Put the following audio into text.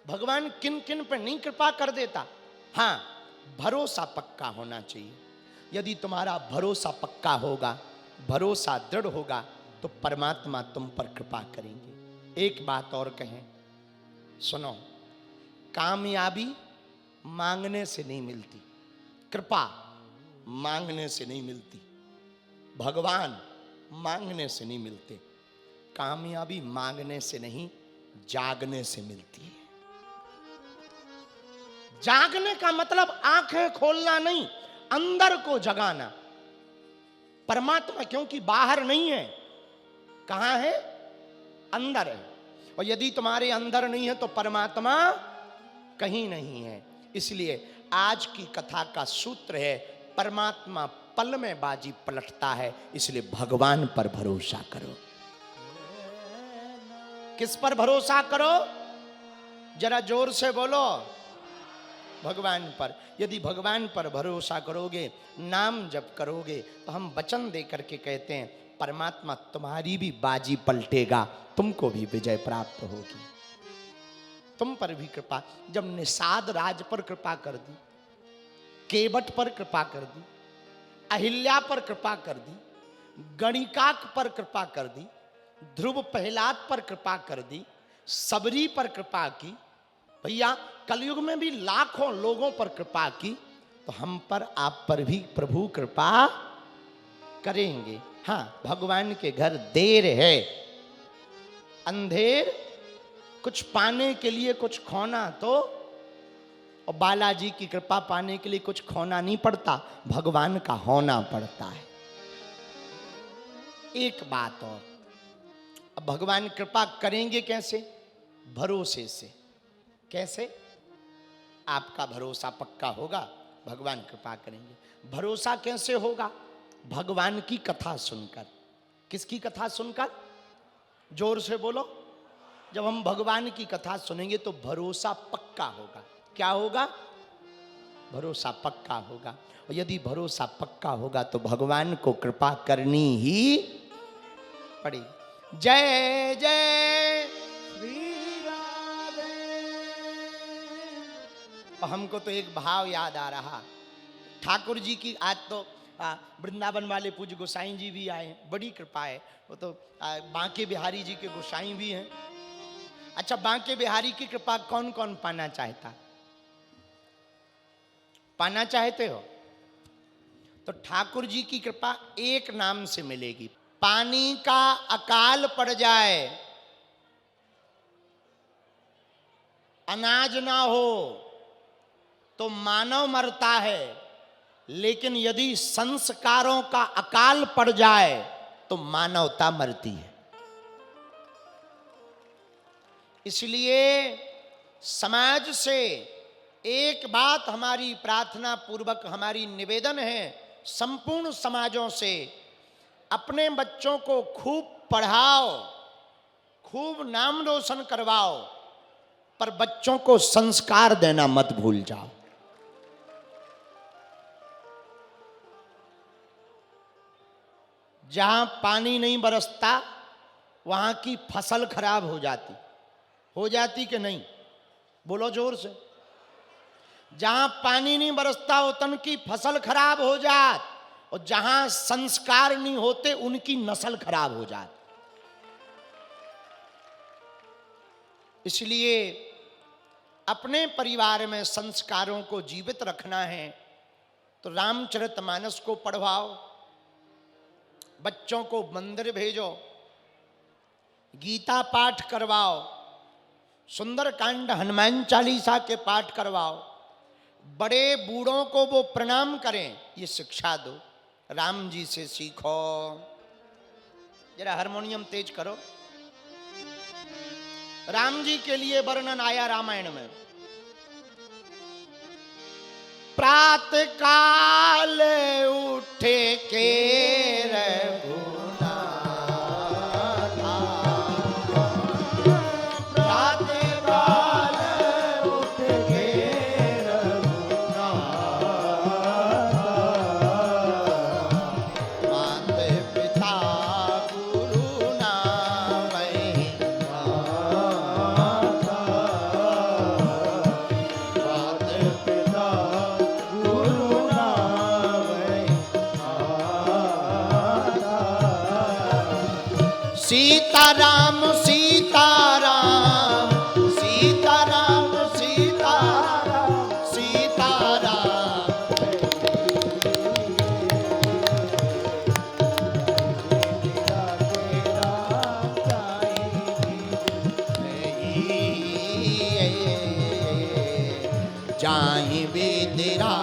भगवान किन किन पर नहीं कृपा कर देता? हाँ, भरोसा पक्का होना चाहिए। यदि तुम्हारा भरोसा पक्का होगा, भरोसा दृढ़ होगा, तो परमात्मा तुम पर कृपा करेंगे। एक बात और कहें, सुनो, कामयाबी मांगने से नहीं मिलती, कृपा मांगने से नहीं मिलती, भगवान मांगने से नहीं मिलते। कामयाबी मांगने से नहीं, जागने से मिलती है। जागने का मतलब आंखें खोलना नहीं, अंदर को जगाना। परमात्मा क्योंकि बाहर नहीं है, कहां है? अंदर है। और यदि तुम्हारे अंदर नहीं है तो परमात्मा कहीं नहीं है। इसलिए आज की कथा का सूत्र है, परमात्मा पल में बाजी पलटता है, इसलिए भगवान पर भरोसा करो। किस पर भरोसा करो? जरा जोर से बोलो, भगवान पर। यदि भगवान पर भरोसा करोगे, नाम जप करोगे, तो हम वचन दे करके कहते हैं, परमात्मा तुम्हारी भी बाजी पलटेगा, तुमको भी विजय प्राप्त होगी। तुम पर भी कृपा, जब निषाद राज पर कृपा कर दी, केवट पर कृपा कर दी, अहिल्या पर कृपा कर दी, गणिकाक पर कृपा कर दी, ध्रुव प्रहलाद पर कृपा कर दी, सबरी पर कृपा की, भैया कलयुग में भी लाखों लोगों पर कृपा की, तो हम पर, आप पर भी प्रभु कृपा करेंगे। हाँ, भगवान के घर देर है, अंधेर, कुछ पाने के लिए कुछ खोना तो, और बालाजी की कृपा पाने के लिए कुछ खोना नहीं पड़ता, भगवान का होना पड़ता है। एक बात और, अब भगवान कृपा करेंगे कैसे? भरोसे से। कैसे? आपका भरोसा पक्का होगा, भगवान कृपा करेंगे। भरोसा कैसे होगा? भगवान की कथा सुनकर। किसकी कथा सुनकर? जोर से बोलो। जब हम भगवान की कथा सुनेंगे तो भरोसा पक्का होगा। क्या होगा? भरोसा पक्का होगा। और यदि भरोसा पक्का होगा तो भगवान को कृपा करनी ही पड़ेगी। जय जय श्री राधे। और हमको तो एक भाव याद आ रहा, ठाकुर जी की, आज तो वृंदावन वाले पूज्य गोसाई जी भी आए, बड़ी कृपा है। वो तो बांके बिहारी जी के गोसाई भी हैं। अच्छा, बांके बिहारी की कृपा कौन कौन पाना चाहता? पाना चाहते हो तो ठाकुर जी की कृपा एक नाम से मिलेगी। पानी का अकाल पड़ जाए, अनाज ना हो तो मानव मरता है, लेकिन यदि संस्कारों का अकाल पड़ जाए तो मानवता मरती है। इसलिए समाज से एक बात हमारी प्रार्थना पूर्वक हमारी निवेदन है, संपूर्ण समाजों से, अपने बच्चों को खूब पढ़ाओ, खूब नाम रोशन करवाओ, पर बच्चों को संस्कार देना मत भूल जाओ। जहां पानी नहीं बरसता वहां की फसल खराब हो जाती कि नहीं? बोलो जोर से। जहां पानी नहीं बरसता उतन की फसल खराब हो जात, और जहां संस्कार नहीं होते उनकी नस्ल खराब हो जाती। इसलिए अपने परिवार में संस्कारों को जीवित रखना है तो रामचरितमानस को पढ़वाओ, बच्चों को मंदिर भेजो, गीता पाठ करवाओ, सुंदरकांड हनुमान चालीसा के पाठ करवाओ, बड़े बूढ़ों को वो प्रणाम करें, ये शिक्षा दो। राम जी से सीखो। जरा हारमोनियम तेज करो। राम जी के लिए वर्णन आया रामायण में। प्रातः काल उठे के सीताराम सीताराम सीताराम सीताराम सीताराम जाहि विधिरा